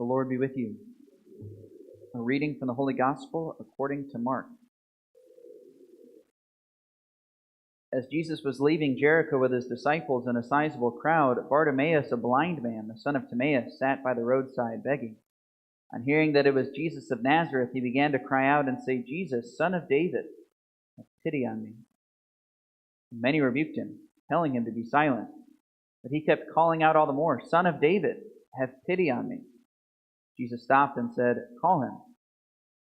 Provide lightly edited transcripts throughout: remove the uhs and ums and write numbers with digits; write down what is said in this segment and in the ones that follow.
The Lord be with you. A reading from the Holy Gospel according to Mark. As Jesus was leaving Jericho with his disciples and a sizable crowd, Bartimaeus, a blind man, the son of Timaeus, sat by the roadside begging. On hearing that it was Jesus of Nazareth, he began to cry out and say, "Jesus, Son of David, have pity on me." And many rebuked him, telling him to be silent. But he kept calling out all the more, "Son of David, have pity on me." Jesus stopped and said, "Call him."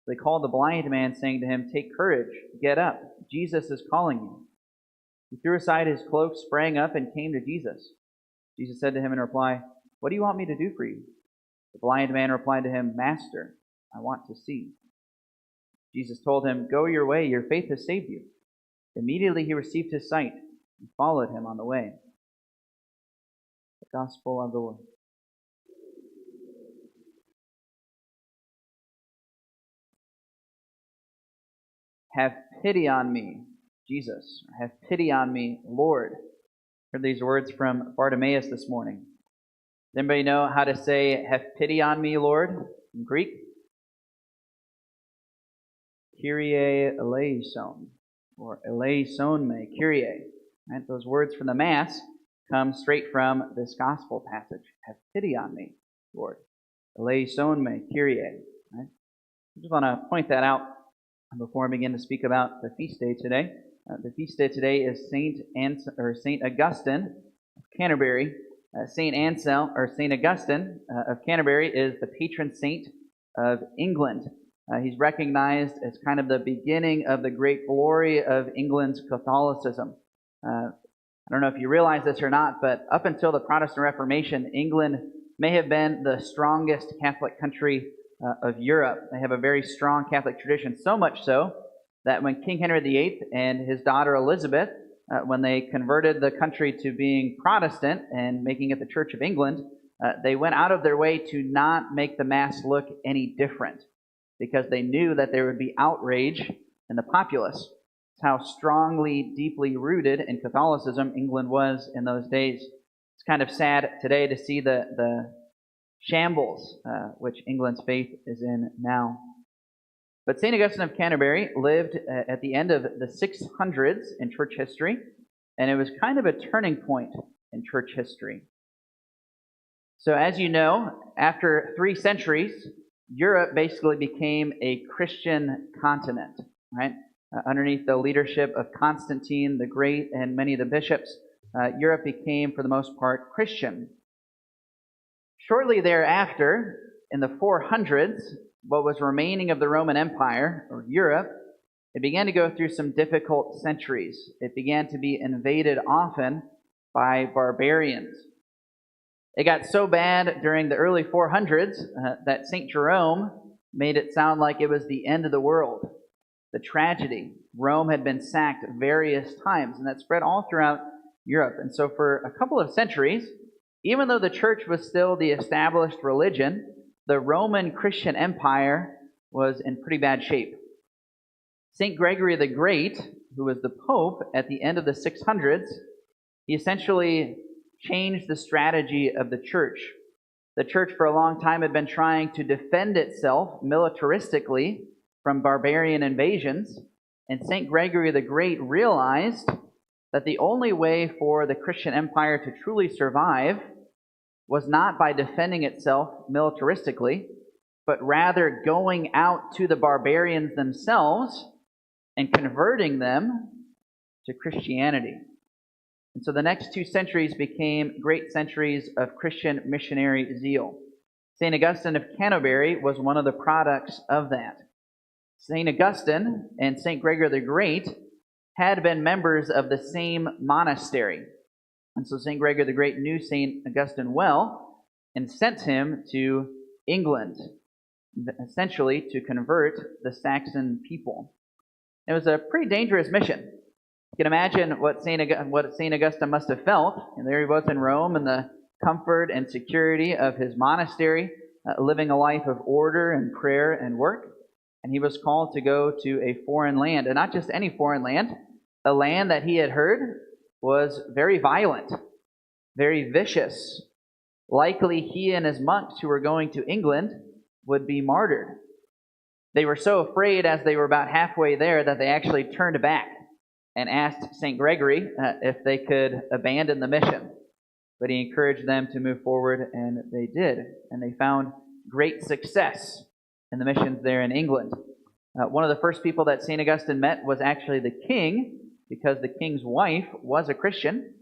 They called the blind man, saying to him, "Take courage, get up, Jesus is calling you." He threw aside his cloak, sprang up, and came to Jesus. Jesus said to him in reply, "What do you want me to do for you?" The blind man replied to him, "Master, I want to see." Jesus told him, "Go your way, your faith has saved you." Immediately he received his sight and followed him on the way. The Gospel of the Lord. Have pity on me, Jesus. Have pity on me, Lord. Heard these words from Bartimaeus this morning. Does anybody know how to say, "Have pity on me, Lord," in Greek? Kyrie eleison, or eleison me, Kyrie. Right? Those words from the Mass come straight from this Gospel passage. Have pity on me, Lord. Eleison me, Kyrie. Right? I just want to point that out before I begin to speak about the feast day today. The feast day today is Saint Augustine of Canterbury. Saint Augustine of Canterbury is the patron saint of England. He's recognized as kind of the beginning of the great glory of England's Catholicism. I don't know if you realize this or not, but up until the Protestant Reformation, England may have been the strongest Catholic country of Europe. They have a very strong Catholic tradition, so much so that when King Henry VIII and his daughter Elizabeth, when they converted the country to being Protestant and making it the Church of England, they went out of their way to not make the Mass look any different because they knew that there would be outrage in the populace. It's how strongly, deeply rooted in Catholicism England was in those days. It's kind of sad today to see the shambles which England's faith is in now. But St. Augustine of Canterbury lived at the end of the 600s in church history, and it was kind of a turning point in church history. So as you know, after 3 centuries, Europe basically became a Christian continent, right? Underneath the leadership of Constantine the Great and many of the bishops, Europe became, for the most part, Christian. Shortly thereafter, in the 400s, what was remaining of the Roman Empire, or Europe, it began to go through some difficult centuries. It began to be invaded often by barbarians. It got so bad during the early 400s that St. Jerome made it sound like it was the end of the world, the tragedy. Rome had been sacked various times, and that spread all throughout Europe. And so for a couple of centuries, even though the church was still the established religion, the Roman Christian Empire was in pretty bad shape. St. Gregory the Great, who was the Pope at the end of the 600s, he essentially changed the strategy of the church. The church for a long time had been trying to defend itself militaristically from barbarian invasions, and St. Gregory the Great realized that the only way for the Christian Empire to truly survive was not by defending itself militaristically, but rather going out to the barbarians themselves and converting them to Christianity. And so the next 2 centuries became great centuries of Christian missionary zeal. St. Augustine of Canterbury was one of the products of that. St. Augustine and St. Gregory the Great had been members of the same monastery. And so St. Gregory the Great knew St. Augustine well and sent him to England, essentially to convert the Saxon people. It was a pretty dangerous mission. You can imagine what St. Augustine must have felt. And there he was in Rome in the comfort and security of his monastery, living a life of order and prayer and work. And he was called to go to a foreign land, and not just any foreign land, a land that he had heard was very violent, very vicious. Likely he and his monks who were going to England would be martyred. They were so afraid as they were about halfway there that they actually turned back and asked St. Gregory if they could abandon the mission. But he encouraged them to move forward, and they did. And they found great success in the missions there in England. One of the first people that St. Augustine met was actually the king, because the king's wife was a Christian,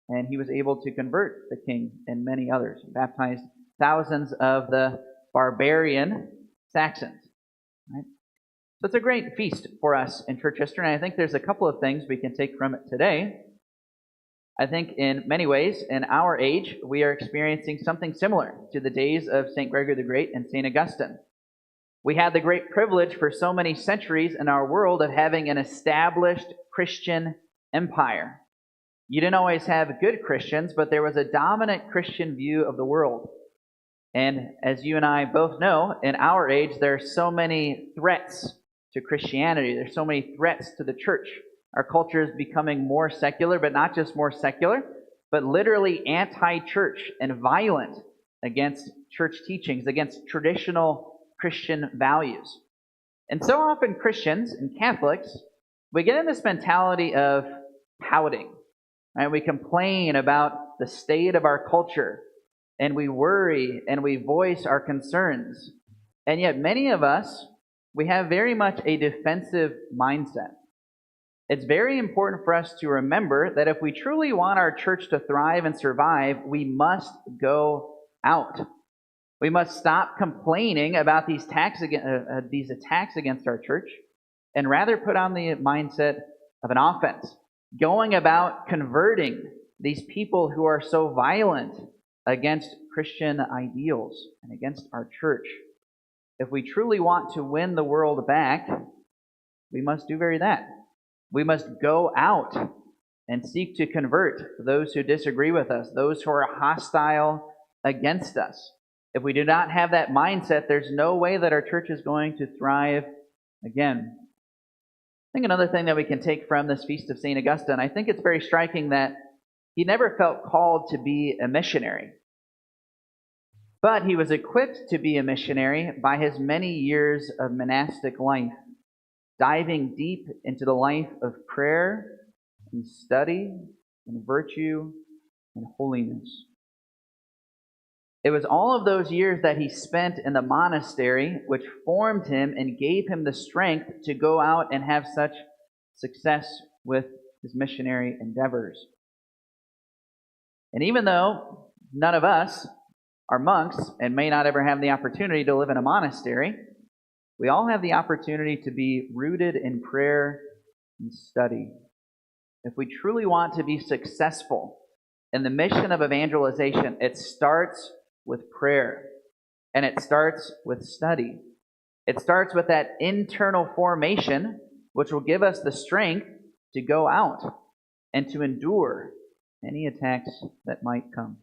and he was able to convert the king and many others, baptized thousands of the barbarian Saxons. Right? So it's a great feast for us in church history, and I think there's a couple of things we can take from it today. I think in many ways, in our age, we are experiencing something similar to the days of St. Gregory the Great and St. Augustine. We had the great privilege for so many centuries in our world of having an established Christian empire. You didn't always have good Christians, but there was a dominant Christian view of the world. And as you and I both know, in our age, there are so many threats to Christianity. There's so many threats to the church. Our culture is becoming more secular, but not just more secular, but literally anti-church and violent against church teachings, against traditional Christian values. And so often Christians and Catholics, we get in this mentality of pouting. Right? We complain about the state of our culture, and we worry and we voice our concerns. And yet many of us, we have very much a defensive mindset. It's very important for us to remember that if we truly want our church to thrive and survive, we must go out. We must stop complaining about these attacks against our church and rather put on the mindset of an offense, going about converting these people who are so violent against Christian ideals and against our church. If we truly want to win the world back, we must do that. We must go out and seek to convert those who disagree with us, those who are hostile against us. If we do not have that mindset, there's no way that our church is going to thrive again. I think another thing that we can take from this Feast of St. Augustine, I think it's very striking that he never felt called to be a missionary. But he was equipped to be a missionary by his many years of monastic life, diving deep into the life of prayer and study and virtue and holiness. It was all of those years that he spent in the monastery which formed him and gave him the strength to go out and have such success with his missionary endeavors. And even though none of us are monks and may not ever have the opportunity to live in a monastery, we all have the opportunity to be rooted in prayer and study. If we truly want to be successful in the mission of evangelization, it starts with prayer, and it starts with study. It starts with that internal formation, which will give us the strength to go out and to endure any attacks that might come.